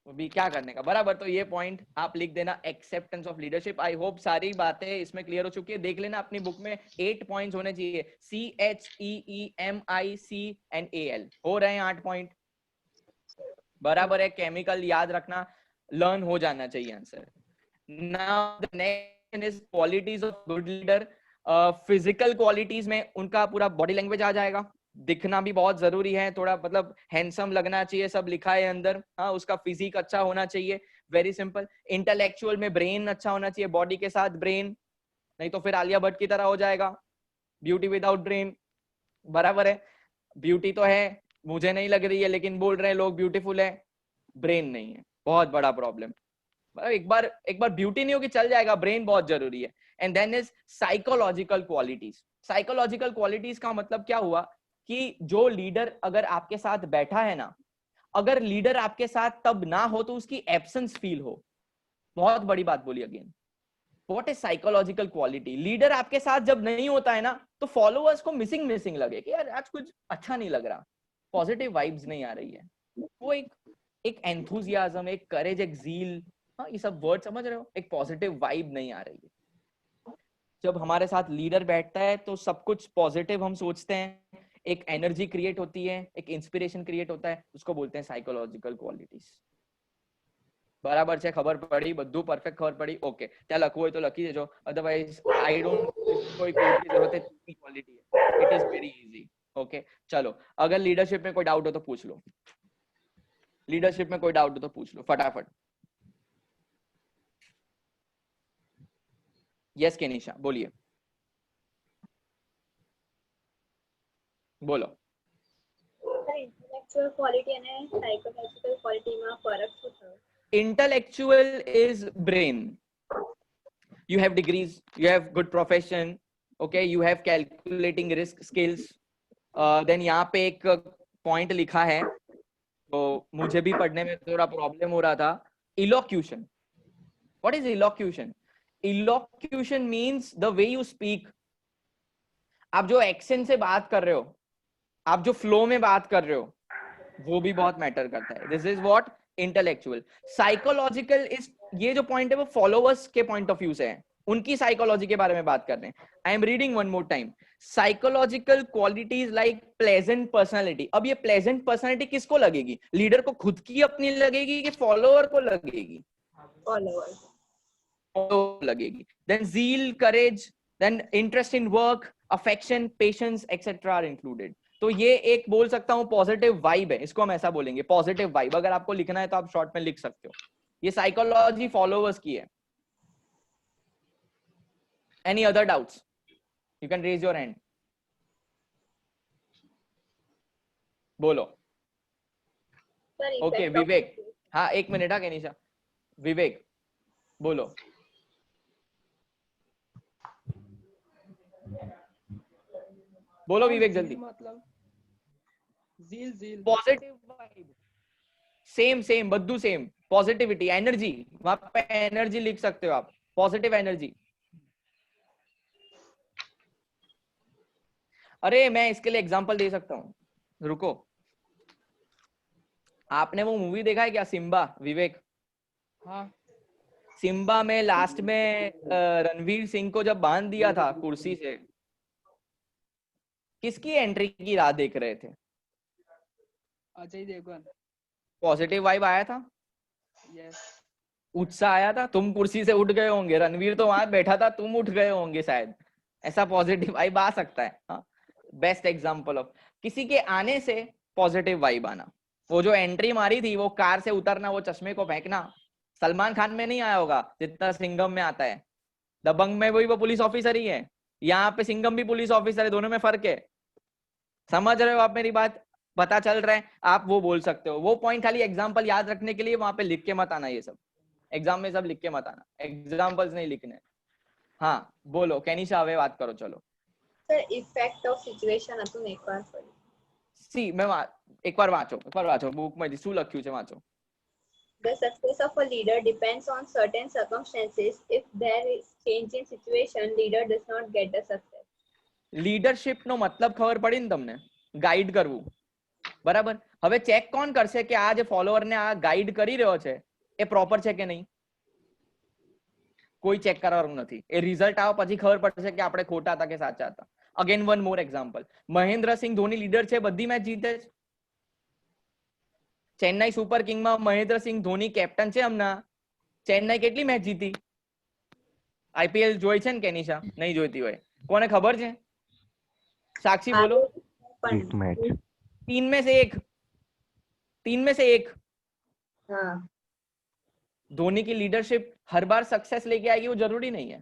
भी क्या करने का बराबर। तो ये पॉइंट आप लिख देना, acceptance of leadership. I hope सारी बातें इसमें क्लियर हो चुकी है। देख लेना अपनी बुक में 8 पॉइंट्स होने चाहिए, CHEEMICANAL हो रहे हैं 8 पॉइंट, बराबर है। केमिकल याद रखना, लर्न हो जाना चाहिए answer. Now the next is qualities of good leader. Physical qualities में उनका पूरा बॉडी लैंग्वेज आ जाएगा, दिखना भी बहुत जरूरी है, थोड़ा मतलब हैंडसम लगना चाहिए, सब लिखा है अंदर। हाँ, उसका फिजिक अच्छा होना चाहिए, वेरी सिंपल। इंटेलेक्चुअल में ब्रेन अच्छा होना चाहिए, बॉडी के साथ ब्रेन, नहीं तो फिर आलिया भट्ट की तरह हो जाएगा, ब्यूटी विदाउट ब्रेन। बराबर है, ब्यूटी तो है, मुझे नहीं लग रही है, लेकिन बोल रहे हैं लोग ब्यूटीफुल है, ब्रेन नहीं है, बहुत बड़ा प्रॉब्लम। एक बार ब्यूटी नहीं होगी चल जाएगा, ब्रेन बहुत जरूरी है। And then is psychological qualities. Psychological qualities का मतलब क्या हुआ कि जो लीडर अगर आपके साथ बैठा है ना, अगर लीडर आपके साथ तब ना हो तो उसकी एब्सेंस फील हो। बहुत बड़ी बात बोली again. What is psychological quality? Leader आपके साथ जब नहीं होता है ना तो फॉलोअर्स को मिसिंग मिसिंग लगे कि यार आज कुछ अच्छा नहीं लग रहा, पॉजिटिव वाइब्स नहीं आ रही है। वो एक एंथुजियाज्म, एक करेज, एक जील, हाँ ये सब वर्ड समझ रहे हो, एक पॉजिटिव वाइब नहीं आ रही है। जब हमारे साथ लीडर बैठता है तो सब कुछ पॉजिटिव हम सोचते हैं, एक एनर्जी क्रिएट होती है, एक इंस्पिरेशन क्रिएट होता है, उसको बोलते हैं साइकोलॉजिकल क्वालिटीज। बराबर છે, ખબર પડી? બધું પરફેક્ટ ખબર પડી? ઓકે, ત્યાં લખવું હોય તો લખી દેજો, અધરવાઇઝ આઈ ડોન્ટ कोई कोड की जरूरत है, तीन क्वालिटी है, it is very easy. Okay चलो, अगर लीडरशिप में कोई डाउट हो तो पूछ लो, लीडरशिप में कोई डाउट हो तो पूछ लो फटाफट। यस केनिशा बोलिए, बोलो। इंटेलेक्चुअल क्वॉलिटी અને સાયકોલોજીકલ ક્વોલિટીમાં ફરક શું છે? Intellectual is brain. You have degrees, you have good profession, okay, you have calculating risk skills. Then यहाँ पे एक पॉइंट लिखा है तो मुझे भी पढ़ने में थोड़ा प्रॉब्लम हो रहा था, elocution. What is elocution? Elocution means the way you speak. आप जो एक्सेंट से बात कर रहे हो, आप जो फ्लो में बात कर रहे हो, वो भी बहुत मैटर करता है। This is what intellectual. Psychological is, ये जो पॉइंट है वो फॉलोअर्स के पॉइंट ऑफ व्यू से है, उनकी साइकोलॉजी के बारे में बात कर रहे हैं। I am reading one more time. Psychological qualities like pleasant personality. अब ये प्लेजेंट पर्सनालिटी किसको लगेगी? लीडर को खुद की अपनी लगेगी कि फॉलोअर को लगेगी? फॉलोअर लगेगी। Then zeal, courage, then interest in work, affection, patience etcetera are included. तो ये एक बोल सकता हूं पॉजिटिव वाइब है, इसको हम ऐसा बोलेंगे पॉजिटिव वाइब। अगर आपको लिखना है तो आप शॉर्ट में लिख सकते हो। ये साइकोलॉजी फॉलोअर्स की है। Any other doubts? You can raise your hand, बोलो। Sir okay effect of Vivek, हाँ एक मिनट, हाँ केनिशा, विवेक बोलो। बोलो विवेक जल्दी। मतलब zeal positive vibe, same same बद्दू सेम, पॉजिटिविटी, एनर्जी, वहां पे एनर्जी लिख सकते हो आप, पॉजिटिव एनर्जी। अरे मैं इसके लिए एग्जांपल दे सकता हूँ, रुको। आपने वो मूवी देखा है क्या, सिम्बा, विवेक? हाँ सिम्बा में लास्ट में रणवीर सिंह को जब बांध दिया था कुर्सी से, किसकी एंट्री की राह देख रहे थे? अजय देवगन पॉजिटिव वाइब आया था, यस उत्साह आया था, तुम कुर्सी से उठ गए होंगे, रणवीर तो वहां बैठा था, तुम उठ गए होंगे शायद, ऐसा पॉजिटिव वाइब आ सकता है। हाँ, बेस्ट एग्जांपल ऑफ किसी के आने से पॉजिटिव वाइब आना। वो जो एंट्री मारी थी, वो कार से उतरना, वो चश्मे को फेंकना, सलमान खान में नहीं आया होगा जितना सिंघम में आता है। दबंग में वही वो पुलिस ऑफिसर ही है, यहाँ पे सिंघम भी पुलिस ऑफिसर है, दोनों में फर्क है। समझ रहे हो आप मेरी बात? पता चल रहा है? आप वो बोल सकते हो, वो पॉइंट खाली एग्जाम्पल याद रखने के लिए वहां पे लिख के मत आना, ये सब एग्जाम में सब लिख के मत आना, एग्जाम्पल्स नहीं लिखने। हाँ बोलो केनिशा, હવે વાત કરો ચલો। સર ઇફેક્ટ ઓફ સિચ્યુએશન હતું ને એકવાર ફરી સી મેં એકવાર વાંચો બુકમાં શું લખ્યું છે, વાંચો। The success of a leader depends on certain circumstances. If there is change in situation, leader does not get the success. Leadership નો મતલબ ખબર પડી ને તમને? ગાઈડ કરવું, બરાબર? હવે ચેક કોણ કરશે કે આ જે ફોલોઅર ને આ ગાઈડ કરી રહ્યો છે એ પ્રોપર છે કે નહીં? કોઈ ચેક કરવાનું નથી, એ રિઝલ્ટ આવે પછી ખબર પડશે કે આપણે ખોટા હતા કે સાચા હતા। Again one more example, Mahendra Singh Dhoni leader છે, બધી મેચ જીતે છે। ચેન્નાઈ સુપર કિંગ માં મહેન્દ્ર સિંહ ધોની કેપ્ટન છે હમણાં, ચેન્નાઈ કેટલી મેચ જીતી? આઈપીએલ જોઈ છે ને કેનિશા? નહીં જોઈતી હોય, કોને ખબર છે? साक्षी बोलो। પણ मैच तीन में से एक। हाँ धोनी की लीडरशिप हर बार सक्सेस लेके आएगी वो जरूरी नहीं है।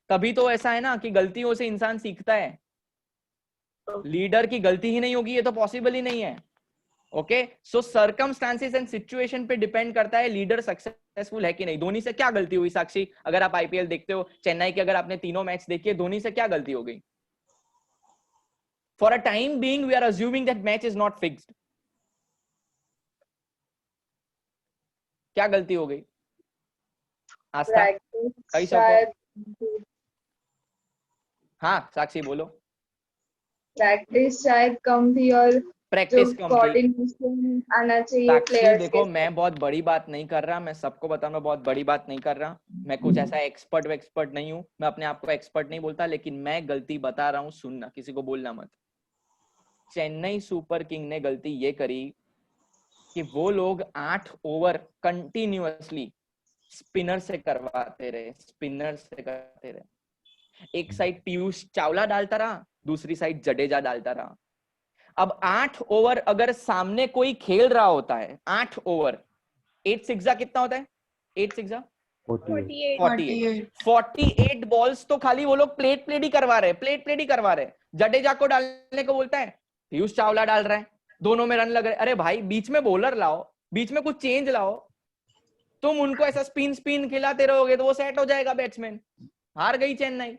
तभी तो ऐसा है ना कि गलतियों से इंसान सीखता है, लीडर की गलती ही नहीं होगी ये तो पॉसिबल ही नहीं है। Okay, so circumstances and situation पे डिपेंड करता है लीडर सक्सेसफुल है कि नहीं। धोनी से क्या गलती हुई साक्षी? अगर आप आईपीएल देखते हो, चेन्नई के अगर आपने तीनों मैच देखी है, धोनी से क्या गलती हो गई? For a time being, we are assuming that match is not fixed. क्या गलती हो गई? आस्था कही सको? शायद हाँ साक्षी बोलो। प्रैक्टिस शायद कम थी और जो प्रैक्टिस कम थी। कोऑर्डिनेशन आना चाहिए साक्षी प्लेयर्स देखो, के मैं बहुत बड़ी बात नहीं कर रहा, मैं सबको बताऊंगा बहुत बड़ी बात नहीं कर रहा, मैं कुछ ऐसा एक्सपर्ट नहीं हूं, मैं अपने आप को एक्सपर्ट नहीं बोलता, लेकिन मैं गलती बता रहा हूं, सुनना, किसी को बोलना मत। चेन्नई सुपर किंग ने गलती ये करी कि वो लोग 8 ओवर कंटिन्यूअसली स्पिनर से करते रहे। एक साइड पीयूष चावला डालता रहा, दूसरी साइड जडेजा डालता रहा। अब 8 ओवर अगर सामने कोई खेल रहा होता है, 8 ओवर 8 सिक्सा कितना होता है? 8 सिक्सा 48 बॉल्स तो खाली वो लोग प्लेट ही करवा रहे। जडेजा को डालने को बोलता है, पीयूष चावला डाल रहा है, दोनों में रन लग रहे। अरे भाई बीच में बॉलर लाओ, बीच में कुछ चेंज लाओ। तुम उनको ऐसा स्पिन खिलाते रहोगे तो वो सेट हो जाएगा बैट्समैन। हार गई चेन्नई।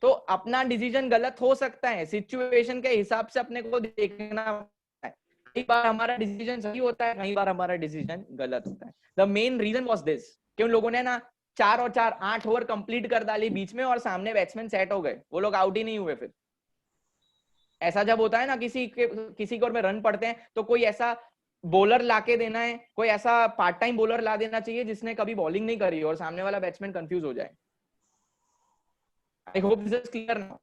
तो अपना डिसीजन गलत हो सकता है, सिचुएशन के हिसाब से अपने को देखना है। कई बार हमारा डिसीजन सही होता है, कई बार हमारा डिसीजन गलत होता है। The main reason was this कि उन लोगों ने ना 4 और 4 8 ओवर कंप्लीट कर डाली बीच में, और सामने बैट्समैन सेट हो गए, वो लोग आउट ही नहीं हुए। फिर ऐसा जब होता है ना, किसी के ओर में रन पड़ते हैं, तो कोई ऐसा बॉलर लाके देना है, कोई ऐसा पार्ट टाइम बॉलर ला देना चाहिए जिसने कभी बॉलिंग नहीं करी और सामने वाला बैट्समैन कंफ्यूज हो जाए। I hope this is clear now.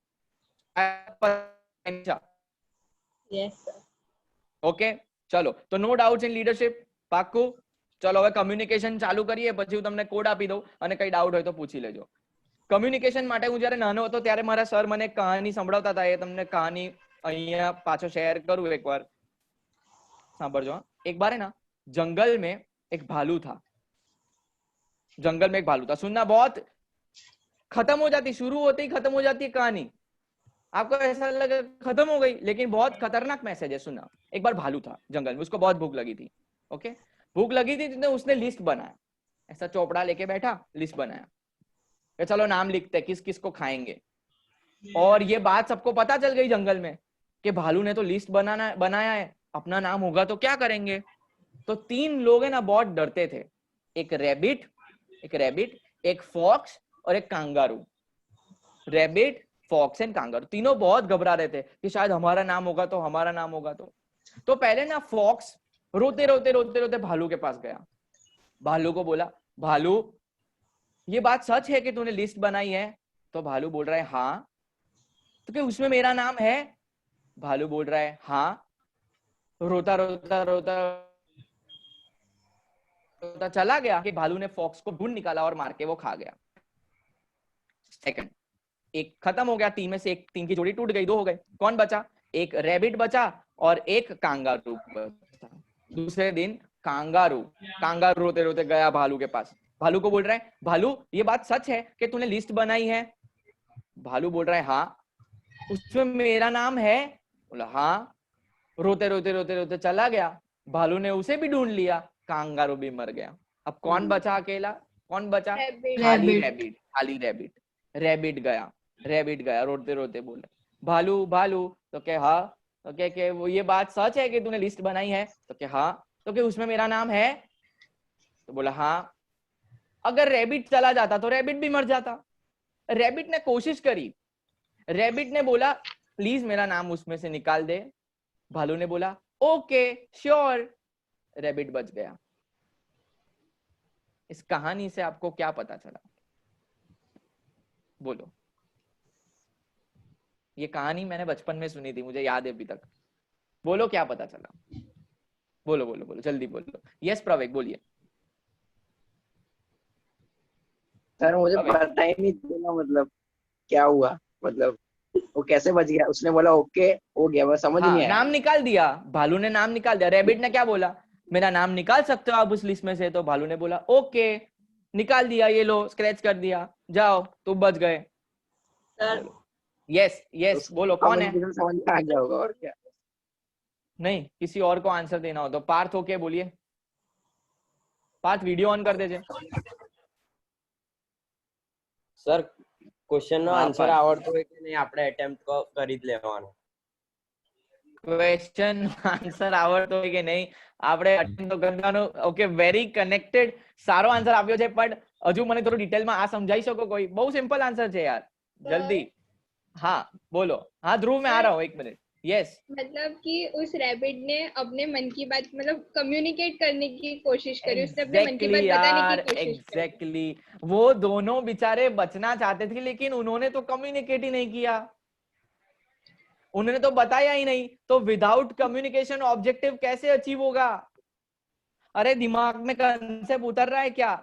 yes sir. Okay चलो, तो नो डाउट्स इन लीडरशिप, પાક્કું? ચલો હવે કમ્યુનિકેશન ચાલુ કરીએ, પછી હું તમને કોડ આપી દઉં અને કઈ ડાઉટ હોય તો પૂછી લેજો। કમ્યુનિકેશન માટે હું જ્યારે નાનો હતો ત્યારે મારા સર મને કહાની સંભળાવતા હતા, એ તમને કહાની અહીંયા પાછો શેર કરું એકવાર, સાંભળજો। एक बार है ना, जंगल में एक भालू था। सुनना बहुत, खत्म हो जाती, शुरू होते ही खत्म हो जाती है कहानी। आपको ऐसा लगा खत्म हो गई, लेकिन बहुत खतरनाक मैसेज है। सुना, एक बार भालू था जंगल में, उसको बहुत भूख लगी थी। ओके, भूख लगी थी तो उसने लिस्ट बनाया, ऐसा चोपड़ा लेके बैठा, लिस्ट बनाया कि चलो नाम लिखते हैं किस किस को खाएंगे। और ये बात सबको पता चल गई जंगल में कि भालू ने तो लिस्ट बनाया है, अपना नाम होगा तो क्या करेंगे। तो 3 लोग है ना बहुत डरते थे, एक रैबिट, एक फॉक्स और एक kangaroo. Rabbit, fox and kangaroo तीनों बहुत घबरा रहे थे कि शायद हमारा नाम होगा तो, हमारा नाम होगा तो पहले ना फॉक्स रोते रोते रोते रोते भालू के पास गया। भालू को बोला, भालू ये बात सच है कि तूने लिस्ट बनाई है? तो भालू बोल रहा है हाँ। तो क्या उसमें मेरा नाम है? भालू बोल रहा है हाँ। रोता रोता रोता रोता चला गया कि भालू ने फॉक्स को ढूंढ निकाला और मार के वो खा गया। सेकंड, एक खत्म हो गया, 3 में से एक, 3 की जोड़ी टूट गई, 2 हो गए। कौन बचा? एक रैबिट बचा और एक कांगारू बचा। दूसरे दिन कांगारू रोते रोते गया भालू के पास। भालू को बोल रहा है, भालू ये बात सच है कि तूने लिस्ट बनाई है? भालू बोल रहा है हाँ। उसमें मेरा नाम है? बोला हाँ। रोते रोते रोते रोते चला गया, भालू ने उसे भी ढूंढ लिया, कांगारू भी मर गया। अब कौन बचा अकेला? कौन बचा? Rabbit. खाली Rabbit. रैबिट, खाली रैबिट। रैबिट गया रोते रोते, बोले भालू भालू। तो क्या हाँ? तो क्या वो ये बात सच है कि तूने लिस्ट बनाई है? तो क्या हाँ। तो क्या उसमें मेरा नाम है? तो बोला हाँ। अगर रैबिट चला जाता तो रैबिट भी मर जाता। रैबिट ने कोशिश करी, रैबिट ने बोला प्लीज मेरा नाम उसमें से निकाल दे। भालू ने बोला ओके श्योर, रैबिट बच गया। इस कहानी से आपको क्या पता चला? बोलो। ये कहानी मैंने बचपन में सुनी थी, मुझे याद है अभी तक। बोलो क्या पता चला? बोलो बोलो बोलो, जल्दी बोलो। यस प्रवेक बोलिए। सर मुझे प्रवेक, पता ही नहीं चला, मतलब क्या हुआ, मतलब वो कैसे बच गया? उसने बोला ओके हो गया, बस समझ नहीं हाँ आया। नाम निकाल दिया, भालू ने नाम निकाल दिया। रैबिट ने क्या बोला? मेरा नाम निकाल सकते हो आप उस लिस्ट में से? तो भालू ने बोला ओके, निकाल दिया, ये लो स्क्रैच कर दिया, जाओ तुम बच गए। सर बोलो यस यस, बोलो कौन है? कम्युनिकेशन समझ में आ गया होगा और क्या। नहीं, किसी और को आंसर देना हो तो पार्थ होके बोलिए। पार्थ वीडियो ऑन कर दीजिए। સર ક્વેશ્ચન નો હા, આન્સર પાર્થ. આવડતો હોય કે નહીં આપણે એટેમ્પ્ટ કરી જ લેવાનો. ક્વેશ્ચન આન્સર આવડતો હોય કે નહીં આપણે attempt તો કરવાનો. ઓકે, વેરી કનેક્ટેડ, સારો આન્સર આપ્યો છે, પણ હજુ મને થોડું ડિટેલમાં આ સમજાઈ શકો કોઈ? બહુ સિમ્પલ આન્સર છે યાર, જલ્દી. हाँ बोलो। हाँ ध्रुव मैं आ रहा हूँ, 1 मिनट। यस, मतलब कि उस रैबिट ने अपने मन की बात मतलब कम्युनिकेट करने की कोशिश करी, उसने अपने मन की बात एग्जैक्टली बताने यार, की कोशिश करी। एग्जैक्टली। वो दोनों बेचारे बचना चाहते थे, लेकिन उन्होंने तो कम्युनिकेट ही नहीं किया, उन्होंने तो बताया ही नहीं। तो विदाउट कम्युनिकेशन ऑब्जेक्टिव कैसे अचीव होगा? अरे दिमाग में कंसेप्ट उतर रहा है क्या?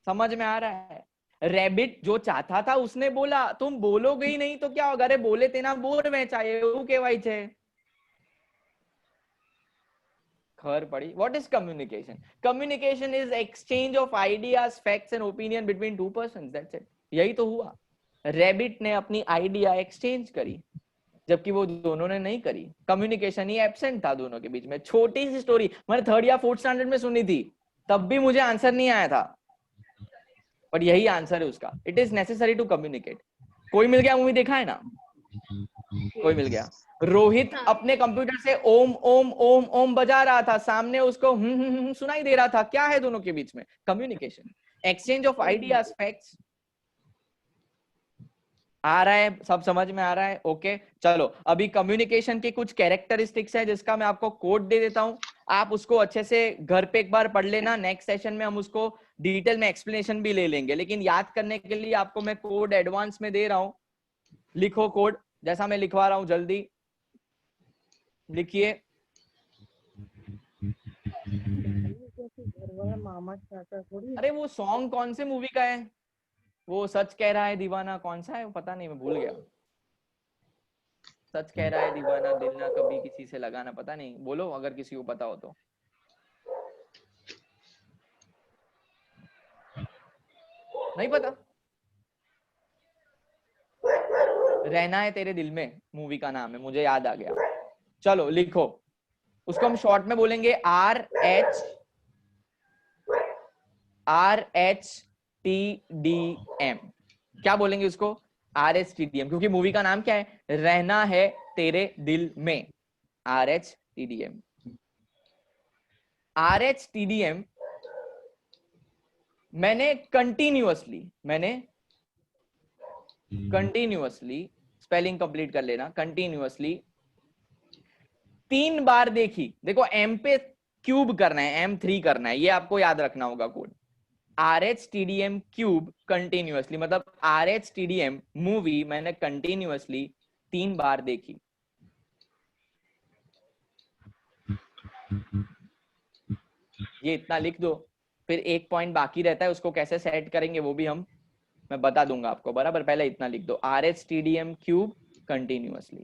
समझ में आ रहा है? रैबिट जो चाहता था उसने बोला, तुम बोलोगे ही नहीं तो क्या होगा? अरे बोले तेना बोर में चाहिए એવું કહેવાય છે। खबर पड़ी? What is communication? Communication is exchange of ideas, facts and opinion between two persons. That's it. यही तो हुआ। रैबिट ने अपनी आइडिया एक्सचेंज करी, जबकि वो दोनों ने नहीं करी। कम्युनिकेशन ही एब्सेंट था दोनों के बीच में। छोटी सी स्टोरी मैंने 3rd या 4th स्टैंडर्ड में सुनी थी, तब भी मुझे आंसर नहीं आया था, पर यही आंसर है उसका। It is necessary to communicate. कोई मिल गया मूवी देखा है ना? कोई मिल गया। रोहित हाँ। अपने कंप्यूटर से ओम ओम ओम ओम बजा रहा था, सामने उसको सुनाई दे रहा था। क्या है दोनों के बीच में? Communication, exchange of ideas, facts. आ रहा है? सब समझ में आ रहा है? ओके चलो, अभी कम्युनिकेशन के कुछ कैरेक्टरिस्टिक्स है जिसका मैं आपको कोड दे देता हूं, आप उसको अच्छे से घर पे एक बार पढ़ लेना। नेक्स्ट सेशन में हम उसको डिटेल में एक्सप्लेनेशन भी ले लेंगे, लेकिन याद करने के लिए आपको मैं कोड एडवांस में दे रहा हूं। लिखो कोड, जैसा मैं लिखवा रहा हूं, जल्दी लिखिए। अरे वो सॉन्ग कौन से मूवी का है? वो सच कह रहा है दीवाना, कौन सा है वो? पता नहीं, मैं भूल गया। सच कह रहा है दीवाना, दिल ना कभी किसी से लगाना, पता नहीं, बोलो अगर किसी को पता हो तो। नहीं पता? रहना है तेरे दिल में मूवी का नाम है, मुझे याद आ गया। चलो लिखो, उसको हम शॉर्ट में बोलेंगे RHTDM। क्या बोलेंगे उसको? RHTDM, क्योंकि मूवी का नाम क्या है? रहना है तेरे दिल में, RHTDM। RHTDM मैंने कंटिन्यूअसली स्पेलिंग कंप्लीट कर लेना, कंटिन्यूअसली 3 बार देखी। देखो M पे क्यूब करना है, M3 करना है, ये आपको याद रखना होगा कोड। RHTDM क्यूब कंटिन्यूअसली, मतलब RHTDM मूवी मैंने कंटिन्यूअसली 3 बार देखी। ये इतना लिख दो, फिर एक पॉइंट बाकी रहता है, उसको कैसे सेट करेंगे वो भी मैं बता दूंगा आपको, बराबर। पहले इतना लिख दो, RHTDM cube continuously.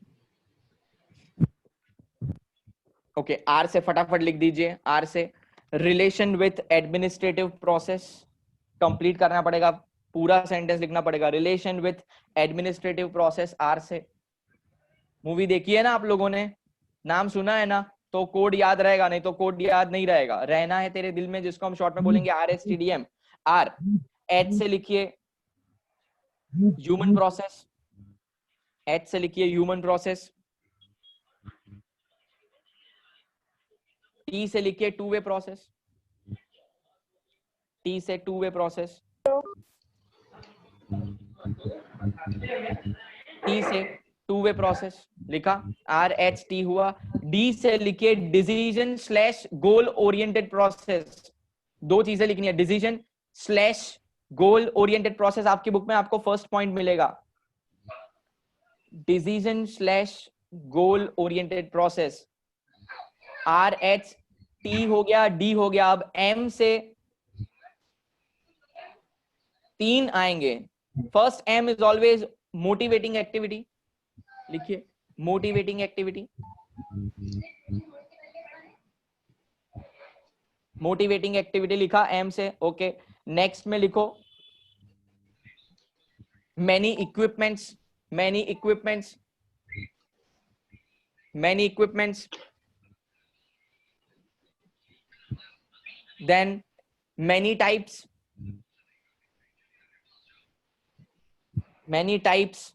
Okay, R से फटाफट लिख दीजिए। R से relation with administrative process, complete करना पड़ेगा, पूरा सेंटेंस लिखना पड़ेगा। Relation with administrative process, R से। मूवी देखी है ना आप लोगों ने, नाम सुना है ना, तो कोड याद रहेगा, नहीं तो कोड याद नहीं रहेगा। रहना है तेरे दिल में, जिसको हम शॉर्ट में बोलेंगे RHTDM। R, H से लिखिए ह्यूमन प्रोसेस, H से लिखिए ह्यूमन प्रोसेस। T से लिखिए टू वे प्रोसेस, T से टू वे प्रोसेस। T से टू वे प्रोसेस लिखा, RHT हुआ। D से लिखिए decision slash goal oriented process. 2 चीजें लिखनी है, decision slash goal oriented process. आपकी बुक में आपको फर्स्ट पॉइंट मिलेगा, decision slash goal oriented process. RHT हो गया, D हो गया। अब M से 3 आएंगे। First M is always motivating activity, लिखिए मोटिवेटिंग एक्टिविटी। मोटिवेटिंग एक्टिविटी लिखा M से, ओके। नेक्स्ट में लिखो many equipments, many equipments, many equipments. Then many types, many types.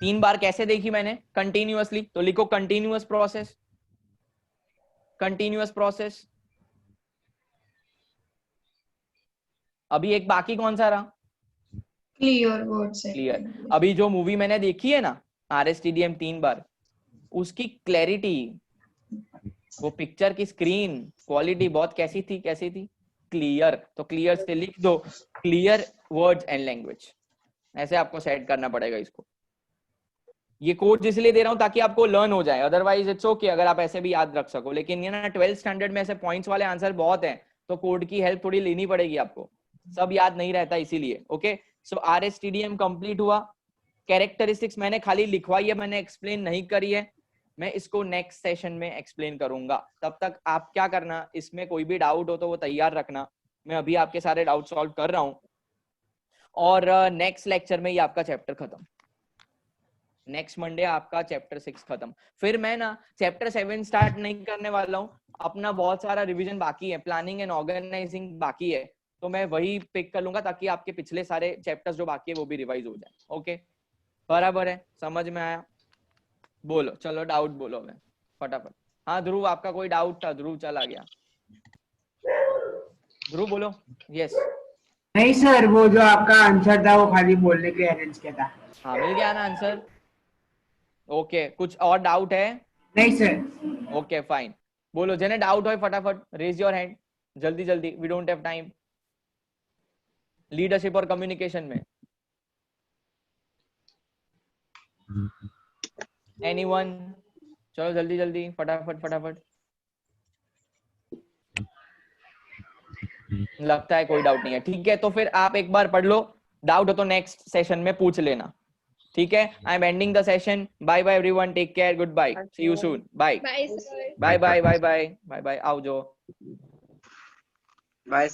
3 बार कैसे देखी मैंने? कंटिन्यूअसली, तो लिखो कंटिन्यूअस प्रोसेस, कंटिन्यूअस प्रोसेस। अभी एक बाकी कौन सा रहा? क्लियर वर्ड से। क्लियर। अभी जो मूवी मैंने देखी है ना RHTDM 3 बार, उसकी क्लैरिटी, वो पिक्चर की स्क्रीन क्वालिटी बहुत कैसी थी? कैसी थी? क्लियर। तो क्लियर से लिख दो क्लियर वर्ड्स एंड लैंग्वेज। ऐसे आपको सेट करना पड़ेगा इसको। ये कोड इसलिए दे रहा हूं ताकि आपको लर्न हो जाए, अदरवाइज इट्स ओके अगर आप ऐसे भी याद रख सको। लेकिन ये ना 12th स्टैंडर्ड में ऐसे पॉइंट्स वाले आंसर बहुत हैं, तो कोड की हेल्प थोड़ी लेनी पड़ेगी आपको, सब याद नहीं रहता इसीलिए। ओके, सो RHTDM कंप्लीट हुआ। कैरेक्टरिस्टिक्स मैंने खाली लिखवाई है, मैंने एक्सप्लेन नहीं करी है। मैं इसको नेक्स्ट सेशन में एक्सप्लेन करूंगा। तब तक आप क्या करना, इसमें कोई भी डाउट हो तो वो तैयार रखना। मैं अभी आपके सारे डाउट सॉल्व कर रहा हूं, और नेक्स्ट लेक्चर में ये आपका चैप्टर खत्म। नेक्स्ट मंडे आपका चैप्टर 6 खत्म। फिर मैं ना चैप्टर 7 स्टार्ट नहीं करने वाला हूँ, अपना बहुत सारा रिवीजन बाकी है, प्लानिंग एंड ऑर्गेनाइजिंग बाकी है, तो मैं वही पिक कर लूंगा ताकि आपके पिछले सारे चैप्टर्स जो बाकी है वो भी रिवाइज हो जाए। ओके, बराबर है, समझ में आया? बोलो, चलो डाउट बोलो मैं फटाफट। हाँ ध्रुव, आपका कोई डाउट था? ध्रुव चला गया। ध्रुव बोलो। यस। नहीं सर, वो जो आपका आंसर था वो खाली बोलने के लिए अरेंज किया था। हाँ, मिल गया ना आंसर? ओके, कुछ और डाउट है? नहीं सर। ओके फाइन, बोलो जिन्हें डाउट हो फटाफट रेज योर हैंड, जल्दी जल्दी, we don't have time. Leadership और कम्युनिकेशन में एनीवन? चलो जल्दी जल्दी, फटाफट फटाफट। लगता है कोई डाउट नहीं है, ठीक है। तो फिर आप एक बार पढ़ लो, डाउट हो तो नेक्स्ट सेशन में पूछ लेना, ठीक है। I am ending the session. Bye bye everyone, take care, good bye, see you soon, bye bye sir. Bye bye bye bye bye bye. आओ जो बाय।